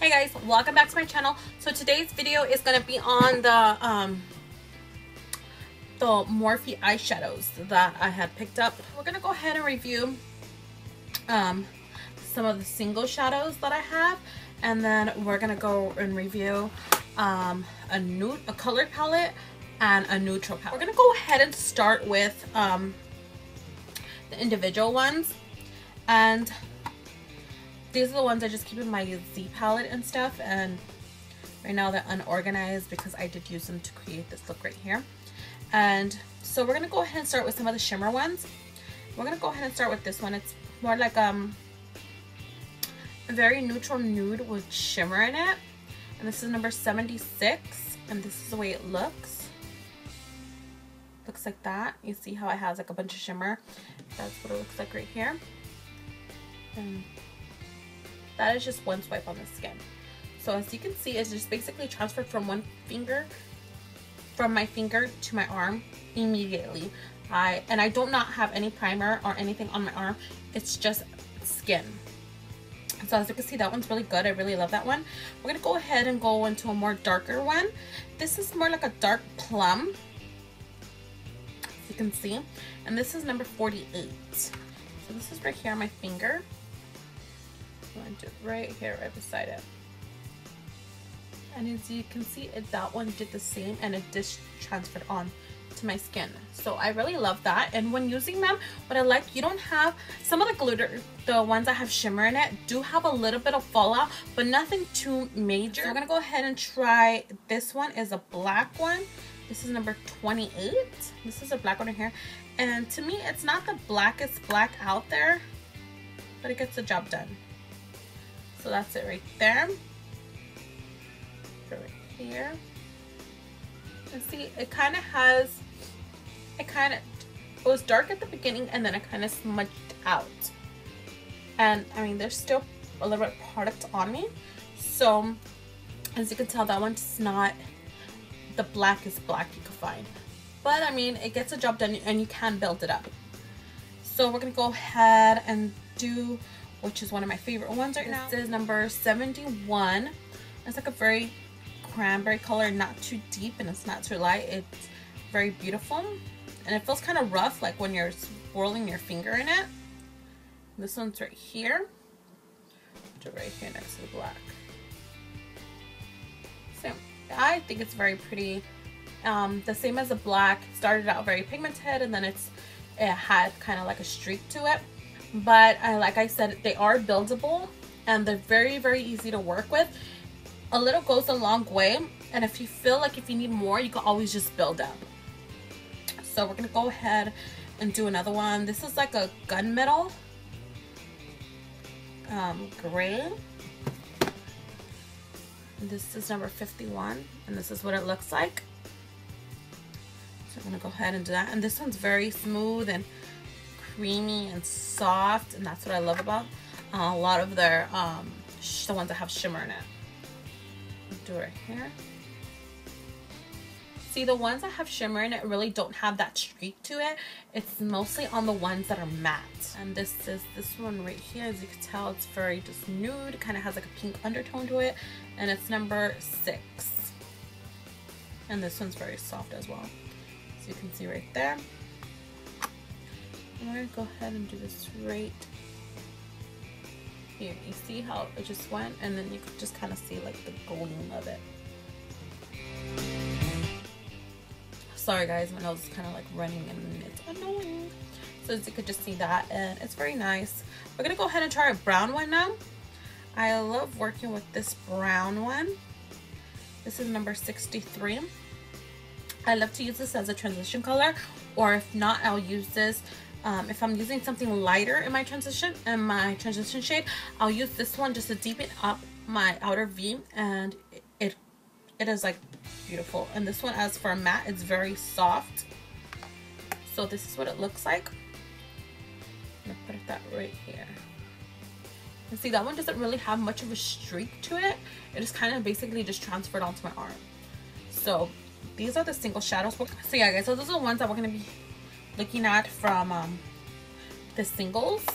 Hey guys, welcome back to my channel. So today's video is going to be on the Morphe eyeshadows that I had picked up. We're going to go ahead and review some of the single shadows that I have, and then we're going to go and review a color palette and a neutral palette. We're going to go ahead and start with the individual ones, and these are the ones I just keep in my Z palette and stuff, and right now they're unorganized because I did use them to create this look right here. And so we're gonna go ahead and start with some of the shimmer ones. We're gonna go ahead and start with this one. It's more like a very neutral nude with shimmer in it, and this is number 76, and this is the way it looks. Looks like that. You see how it has like a bunch of shimmer? That's what it looks like right here. And that is just one swipe on the skin. So as you can see, it's just basically transferred from my finger to my arm immediately. I do not have any primer or anything on my arm. It's just skin. So as you can see, that one's really good. I really love that one. We're gonna go ahead and go into a more darker one. This is more like a dark plum, as you can see, and this is number 48. So this is right here on my finger. I'm going to do it right here, right beside it. And as you can see, that one did the same, and it just transferred on to my skin. So I really love that. And when using them, what I like, you don't have, some of the glitter, the ones that have shimmer in it, do have a little bit of fallout, but nothing too major. So I'm gonna go ahead and try this one. Is a black one. This is number 28. This is a black one right here. And to me, it's not the blackest black out there, but it gets the job done. So that's it right there. Go right here. And see, it kind of has, it was dark at the beginning, and then it kind of smudged out. And I mean, there's still a little bit of product on me. So as you can tell, that one's not the blackest black you could find. But I mean, it gets the job done, and you can build it up. So we're gonna go ahead and do, which is one of my favorite ones right now. This is number 71. It's like a very cranberry color, not too deep and it's not too light. It's very beautiful, and it feels kind of rough, like when you're swirling your finger in it. This one's right here. Put it right here next to the black. So I think it's very pretty. The same as the black. It started out very pigmented, and then it had kind of like a streak to it. But like I said, they are buildable, and they're very, very easy to work with. A little goes a long way, and if you feel like if you need more, you can always just build up. So we're gonna go ahead and do another one. This is like a gunmetal gray. And this is number 51, and this is what it looks like. So I'm gonna go ahead and do that. And this one's very smooth and creamy and soft, and that's what I love about a lot of their the ones that have shimmer in it. Do it right here. See, the ones that have shimmer in it really don't have that streak to it. It's mostly on the ones that are matte. And this is this one right here. As you can tell, it's very just nude. Kind of has like a pink undertone to it, and it's number 6. And this one's very soft as well, so you can see right there. I'm gonna go ahead and do this right here. You see how it just went, and then you could just kind of see like the golden of it. Sorry guys, my nose is kind of like running and it's annoying. So as you could just see that, and it's very nice. We're gonna go ahead and try a brown one now. I love working with this brown one. This is number 63. I love to use this as a transition color, or if not, I'll use this if I'm using something lighter in my transition shade. I'll use this one just to deepen up my outer V, and it is like beautiful. And this one, as for a matte, it's very soft. So this is what it looks like. I'm gonna put that right here. And see, that one doesn't really have much of a streak to it. It is kind of basically just transferred onto my arm. So these are the single shadows. So yeah guys, so those are the ones that we're gonna be looking at from the singles.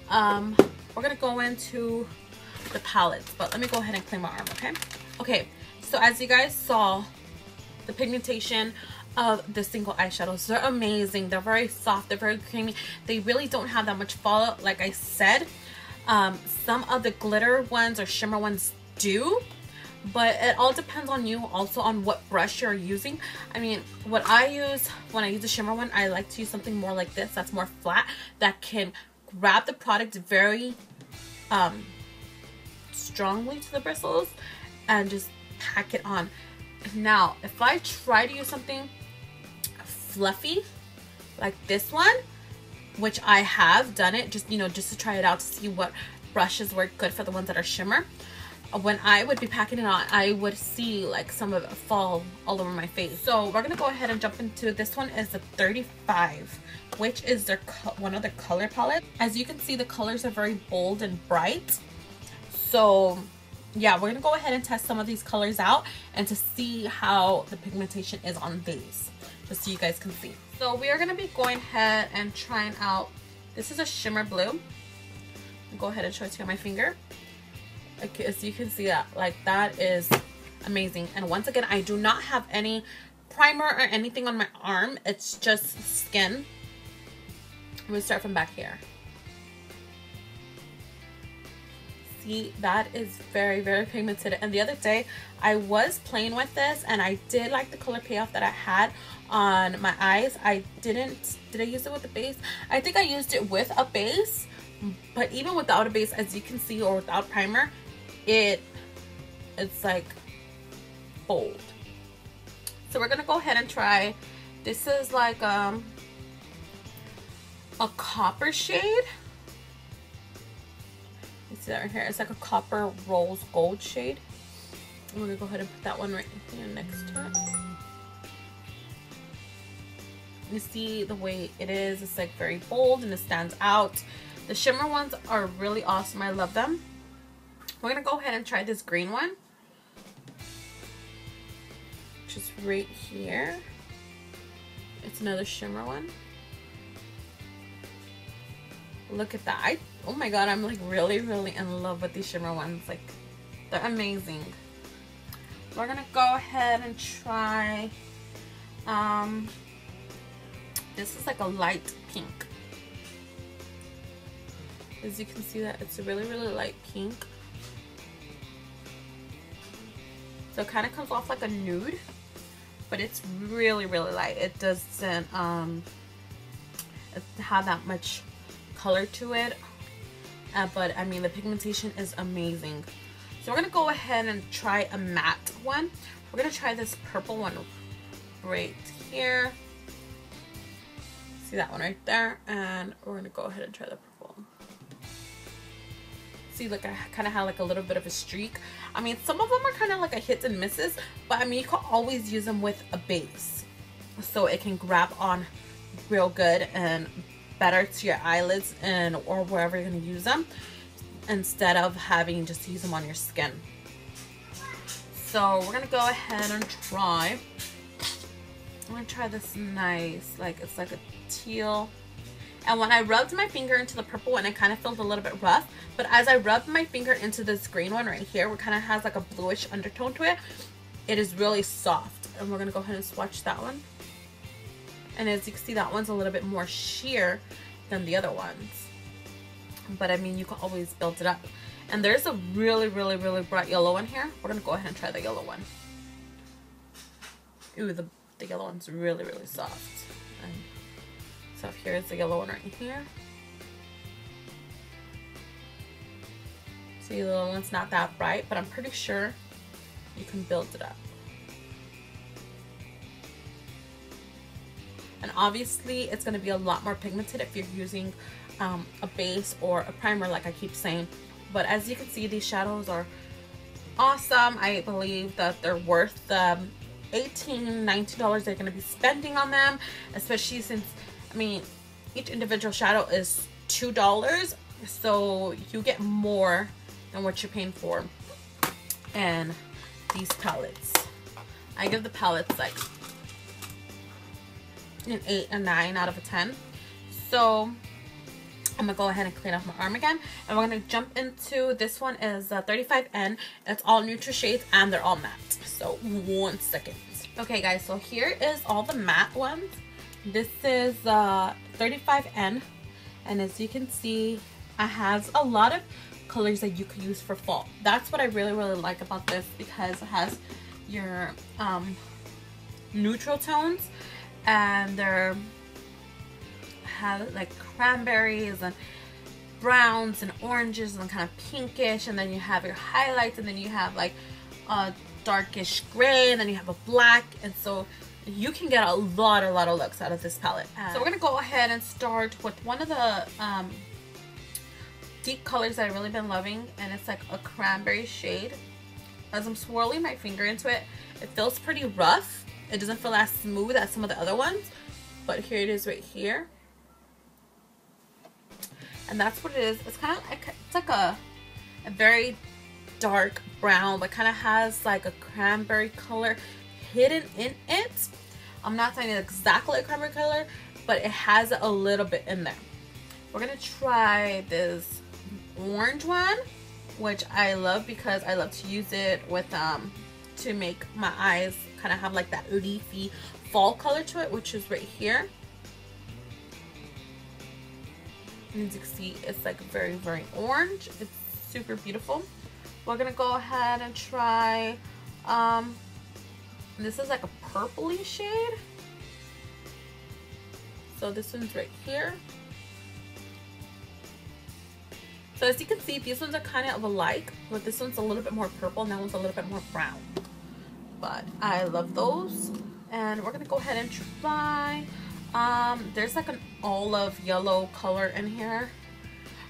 We're gonna go into the palettes. But let me go ahead and clean my arm, okay? Okay, so as you guys saw, the pigmentation of the single eyeshadows, they're amazing. They're very soft, they're very creamy. They really don't have that much fallout, like I said. Some of the glitter ones or shimmer ones do, but it all depends on you, also on what brush you're using. I mean, what I use when I use a shimmer one, I like to use something more like this, that's more flat, that can grab the product very strongly to the bristles and just pack it on. Now, if I try to use something fluffy like this one, which I have done it, just, you know, just to try it out to see what brushes work good for the ones that are shimmer. When I would be packing it on, I would see like some of it fall all over my face. So we're gonna go ahead and jump into this one. Is the 35, which is their one of the color palette. As you can see, the colors are very bold and bright. So yeah, we're gonna go ahead and test some of these colors out and to see how the pigmentation is on these, just so you guys can see. So we are gonna be going ahead and trying out, this is a shimmer blue. I'll go ahead and show it to you on my finger. Okay, as you can see, that like that is amazing. And once again, I do not have any primer or anything on my arm, it's just skin. I'm gonna start from back here. See, that is very, very pigmented. And the other day I was playing with this and I did like the color payoff that I had on my eyes. Did I use it with a base? I think I used it with a base, but even without a base, as you can see, or without primer, it's like bold. So we're gonna go ahead and try, this is like a copper shade. You see that right here? It's like a copper rose gold shade. I'm gonna go ahead and put that one right here next to it. You see the way it is, it's like very bold and it stands out. The shimmer ones are really awesome, I love them. We're gonna go ahead and try this green one, which is right here. It's another shimmer one. Look at that. Oh my god, I'm like really, really in love with these shimmer ones. Like, they're amazing. We're gonna go ahead and try, this is like a light pink. As you can see, that it's a really, really light pink. So it kind of comes off like a nude, but it's really, really light. It doesn't have that much color to it, but I mean, the pigmentation is amazing. So we're gonna go ahead and try a matte one. We're gonna try this purple one right here. See that one right there, and we're gonna go ahead and try the purple. See, like I kind of have like a little bit of a streak. I mean, some of them are kind of like a hits and misses, but I mean, you can always use them with a base, so it can grab on real good and better to your eyelids and or wherever you're going to use them, instead of having just use them on your skin. So we're going to go ahead and try, I'm going to try this nice, like it's like a teal. And when I rubbed my finger into the purple one, it kind of felt a little bit rough, but as I rubbed my finger into this green one right here, it kind of has like a bluish undertone to it, it is really soft. And we're going to go ahead and swatch that one. And as you can see, that one's a little bit more sheer than the other ones. But I mean, you can always build it up. And there's a really, really, really bright yellow one here. We're going to go ahead and try the yellow one. Ooh, the yellow one's really, really soft. And so here's the yellow one right here. See, the yellow one's not that bright, but I'm pretty sure you can build it up. And obviously it's going to be a lot more pigmented if you're using a base or a primer, like I keep saying. But as you can see, these shadows are awesome. I believe that they're worth the $18, $19 they're going to be spending on them, especially since, I mean, each individual shadow is $2, so you get more than what you're paying for. And these palettes, I give the palettes like an 8 and 9 out of a 10. So I'm gonna go ahead and clean off my arm again, and we're gonna jump into this one. Is 35N. It's all neutral shades and they're all matte. So 1 second. Okay guys, so here is all the matte ones. This is 35N, and as you can see, it has a lot of colors that you could use for fall. That's what I really like about this, because it has your neutral tones, and they're have like cranberries and browns and oranges and kind of pinkish, and then you have your highlights, and then you have like a darkish gray, and then you have a black, and so you can get a lot of looks out of this palette. So we're gonna go ahead and start with one of the deep colors that I've really been loving, and it's like a cranberry shade. As I'm swirling my finger into it, it feels pretty rough. It doesn't feel as smooth as some of the other ones, but here it is right here. And that's what it is. It's kind of like, it's like a very dark brown, but kind of has like a cranberry color hidden in it. I'm not saying it's exactly a cranberry color, but it has a little bit in there. We're gonna try this orange one, which I love because I love to use it with to make my eyes kind of have like that leafy fall color to it, which is right here. And as you can see, it's like very orange. It's super beautiful. We're gonna go ahead and try this is like a purpley shade. So this one's right here. So as you can see, these ones are kind of alike, but this one's a little bit more purple and that one's a little bit more brown. But I love those. And we're gonna go ahead and try there's like an olive yellow color in here.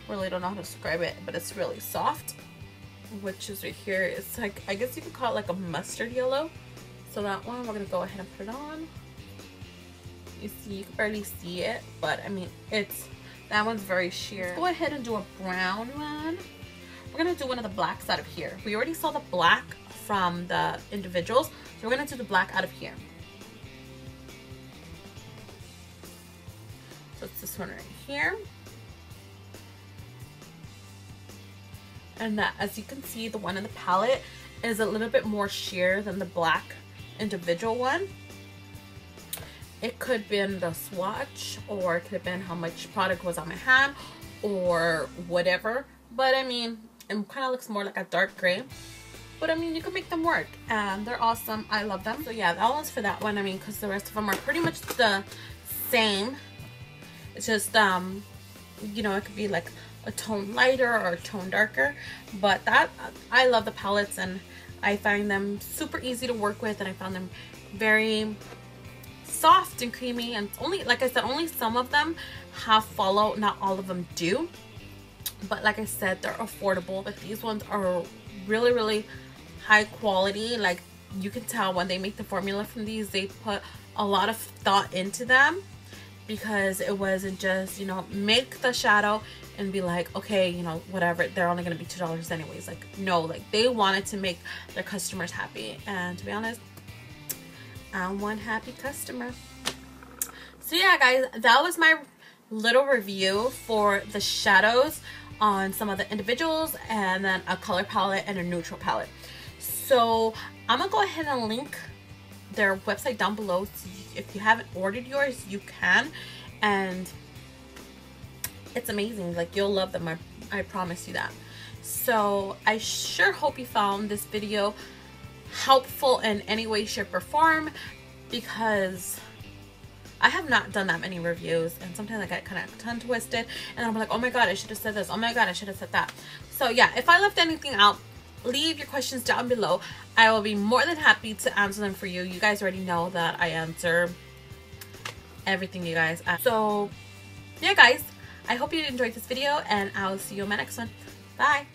Really don't know how to describe it, but it's really soft, which is right here. It's like, I guess you could call it like a mustard yellow. So that one, we're gonna go ahead and put it on. You see, you can barely see it, but I mean, that one's very sheer. Let's go ahead and do a brown one. We're gonna do one of the blacks out of here. We already saw the black from the individuals, so we're gonna do the black out of here. So it's this one right here. And that, as you can see, the one in the palette is a little bit more sheer than the black individual one. It could have been the swatch, or it could have been how much product was on my hand, or whatever. But I mean, it kind of looks more like a dark gray. But I mean, you can make them work, and they're awesome. I love them. So yeah, that one's for that one. I mean, because the rest of them are pretty much the same. It's just, you know, it could be like a tone lighter or a tone darker. But that, I love the palettes, and I find them super easy to work with, and I found them very soft and creamy, and only, like I said, only some of them have follow, not all of them do. But like I said, they're affordable. But these ones are really high quality. Like, you can tell when they make the formula from these, they put a lot of thought into them, because it wasn't just, you know, make the shadow and be like, okay, you know, whatever, they're only gonna be $2 anyways. Like, no, like, they wanted to make their customers happy, and to be honest, I'm one happy customer. So yeah guys, that was my little review for the shadows on some of the individuals, and then a color palette and a neutral palette. So I'm gonna go ahead and link their website down below. So if you haven't ordered yours, you can, and it's amazing. Like, you'll love them. I promise you that. So I sure hope you found this video helpful in any way, shape, or form, because I have not done that many reviews, and sometimes I get kind of tongue twisted, and I'm like, oh my god, I should have said this, oh my god, I should have said that. So yeah, if I left anything out, leave your questions down below. I will be more than happy to answer them for you. You guys already know that I answer everything you guys ask. So yeah guys, I hope you enjoyed this video, and I'll see you in my next one. Bye.